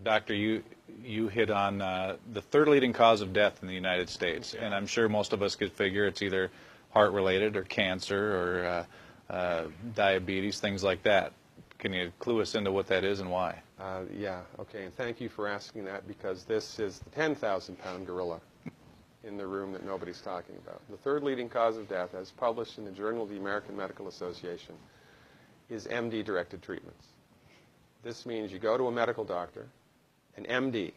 Doctor, you hit on the third leading cause of death in the United States, and I'm sure most of us could figure it's either heart-related or cancer or diabetes, things like that. Can you clue us into what that is and why? Yeah, okay, and thank you for asking that, because this is the 10,000-pound gorilla in the room that nobody's talking about. The third leading cause of death, as published in the Journal of the American Medical Association, is MD-directed treatments. This means you go to a medical doctor, an MD.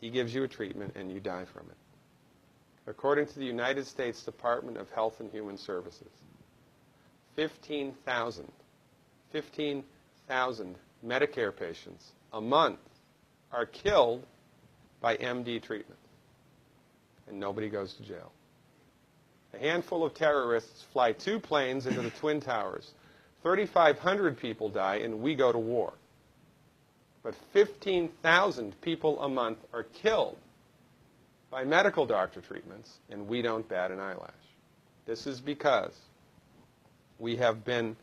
He gives you a treatment and you die from it. According to the United States Department of Health and Human Services, 15,000 Medicare patients a month are killed by MD treatment, and nobody goes to jail. A handful of terrorists fly 2 planes into the Twin Towers. 3,500 people die, and we go to war. But 15,000 people a month are killed by medical doctor treatments, and we don't bat an eyelash. This is because we have been,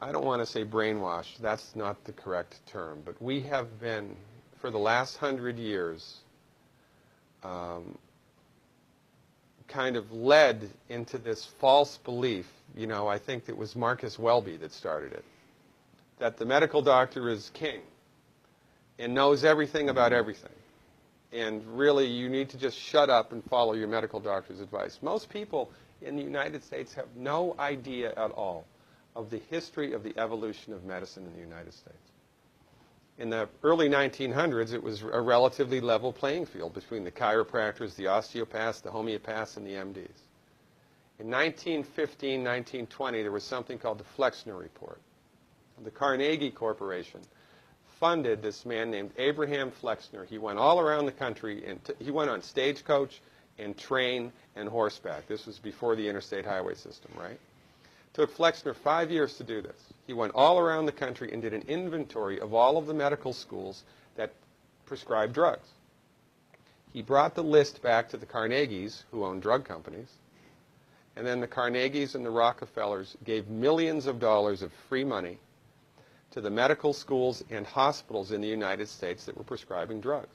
I don't want to say brainwashed, that's not the correct term, but we have been, for the last 100 years, kind of led into this false belief. You know, I think it was Marcus Welby that started it, that the medical doctor is king and knows everything about everything. And really, you need to just shut up and follow your medical doctor's advice. Most people in the United States have no idea at all of the history of the evolution of medicine in the United States. In the early 1900s, it was a relatively level playing field between the chiropractors, the osteopaths, the homeopaths, and the MDs. In 1915, 1920, there was something called the Flexner Report. The Carnegie Corporation funded this man named Abraham Flexner. He went all around the country, and he went on stagecoach and train and horseback. This was before the interstate highway system, right? Took Flexner 5 years to do this. He went all around the country and did an inventory of all of the medical schools that prescribed drugs. He brought the list back to the Carnegies, who owned drug companies, and then the Carnegies and the Rockefellers gave millions of dollars of free money to the medical schools and hospitals in the United States that were prescribing drugs.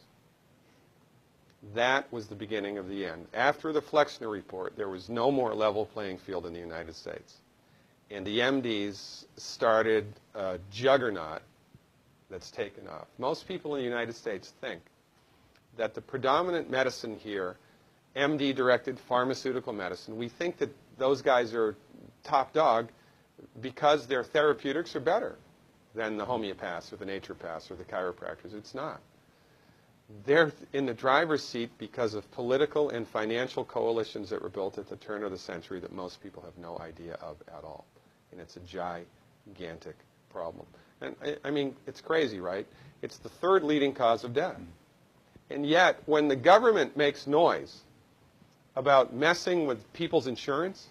That was the beginning of the end. After the Flexner Report, there was no more level playing field in the United States. And the MDs started a juggernaut that's taken off. Most people in the United States think that the predominant medicine here, MD-directed pharmaceutical medicine, we think that those guys are top dog because their therapeutics are better than the homeopaths or the naturopaths or the chiropractors. It's not. They're in the driver's seat because of political and financial coalitions that were built at the turn of the century that most people have no idea of at all. And it's a gigantic problem. And I mean, it's crazy, right? It's the third leading cause of death. And yet, when the government makes noise about messing with people's insurance,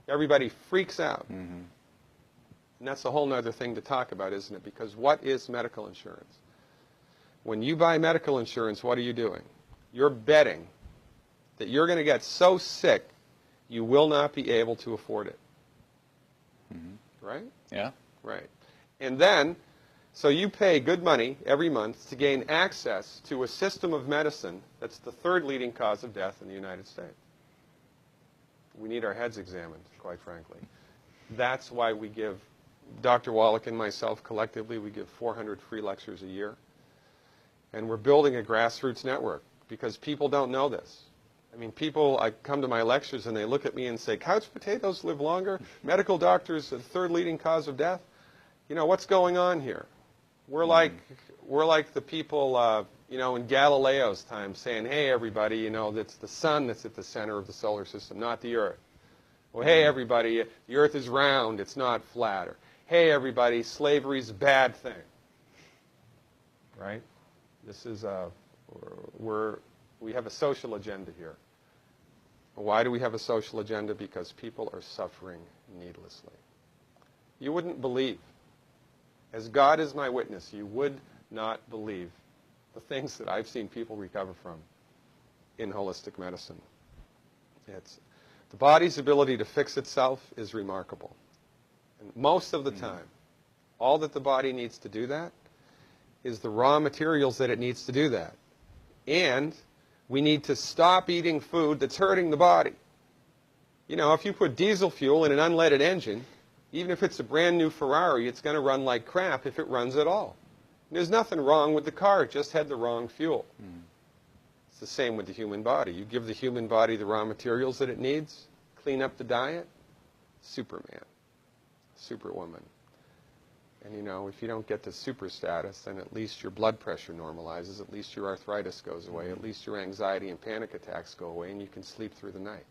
everybody freaks out. Mm-hmm. And that's a whole other thing to talk about, isn't it? Because what is medical insurance? When you buy medical insurance, what are you doing? You're betting that you're going to get so sick you will not be able to afford it. Mm-hmm. Right? Yeah. Right. And then, so you pay good money every month to gain access to a system of medicine that's the third leading cause of death in the United States. We need our heads examined, quite frankly. That's why we give, Dr. Wallach and myself collectively, we give 400 free lectures a year. And we're building a grassroots network because people don't know this. I mean, people, I come to my lectures and they look at me and say, couch potatoes live longer? Medical doctors, the third leading cause of death? You know, what's going on here? We're like the people, you know, in Galileo's time saying, hey, everybody, you know, it's the sun that's at the center of the solar system, not the Earth. Well, hey, everybody, the Earth is round, it's not flat. Or, hey, everybody, slavery's a bad thing. Right? This is we have a social agenda here. Why do we have a social agenda? Because people are suffering needlessly. You wouldn't believe, as God is my witness, you would not believe the things that I've seen people recover from in holistic medicine. The body's ability to fix itself is remarkable. And most of the time, all that the body needs to do that is the raw materials that it needs to do that. And we need to stop eating food that's hurting the body. You know, if you put diesel fuel in an unleaded engine, even if it's a brand new Ferrari, it's going to run like crap if it runs at all. There's nothing wrong with the car, it just had the wrong fuel. It's the same with the human body. You give the human body the raw materials that it needs, clean up the diet, Superman, Superwoman. And you know, if you don't get to super status, then at least your blood pressure normalizes, at least your arthritis goes away, at least your anxiety and panic attacks go away, and you can sleep through the night.